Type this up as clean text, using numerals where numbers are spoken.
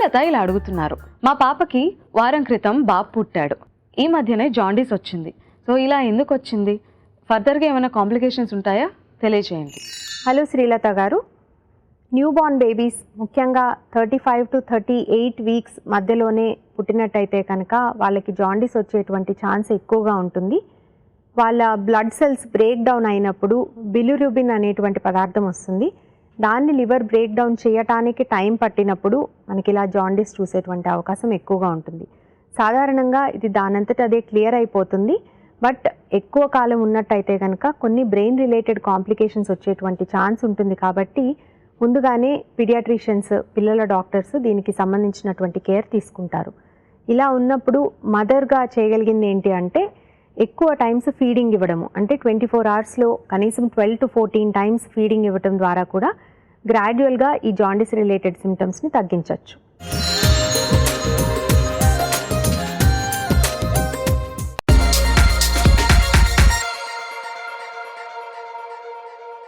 శ్రీలత ఇలా అడుగుతున్నారు, మా పాపకి వారం క్రితం బాబు పుట్టాడు, ఈ మధ్యనే జాండీస్ వచ్చింది. సో ఇలా ఎందుకు వచ్చింది, ఫర్దర్గా ఏమైనా కాంప్లికేషన్స్ ఉంటాయా తెలియజేయండి. హలో శ్రీలత గారు, న్యూ బార్న్ బేబీస్ ముఖ్యంగా 35 to 38 వీక్స్ మధ్యలోనే పుట్టినట్టయితే కనుక వాళ్ళకి జాండీస్ వచ్చేటువంటి ఛాన్స్ ఎక్కువగా ఉంటుంది. వాళ్ళ బ్లడ్ సెల్స్ బ్రేక్ డౌన్ అయినప్పుడు బిలిరుబిన్ అనేటువంటి పదార్థం వస్తుంది. దాన్ని లివర్ బ్రేక్ డౌన్ చేయటానికి టైం పట్టినప్పుడు మనకి ఇలా జాండీస్ చూసేటువంటి అవకాశం ఎక్కువగా ఉంటుంది. సాధారణంగా ఇది దానంతట అదే క్లియర్ అయిపోతుంది. బట్ ఎక్కువ కాలం ఉన్నట్టయితే కనుక కొన్ని బ్రెయిన్ రిలేటెడ్ కాంప్లికేషన్స్ వచ్చేటువంటి ఛాన్స్ ఉంటుంది. కాబట్టి ముందుగానే పీడియాట్రిషియన్స్, పిల్లల డాక్టర్స్ దీనికి సంబంధించినటువంటి కేర్ తీసుకుంటారు. ఇలా ఉన్నప్పుడు మదర్గా చేయగలిగింది ఏంటి అంటే ఎక్కువ టైమ్స్ ఫీడింగ్ ఇవ్వడము, అంటే 24 అవర్స్లో కనీసం 12 to 14 టైమ్స్ ఫీడింగ్ ఇవ్వడం ద్వారా కూడా గ్రాడ్యువల్గా ఈ జాండీస్ రిలేటెడ్ సిమ్టమ్స్ని తగ్గించవచ్చు.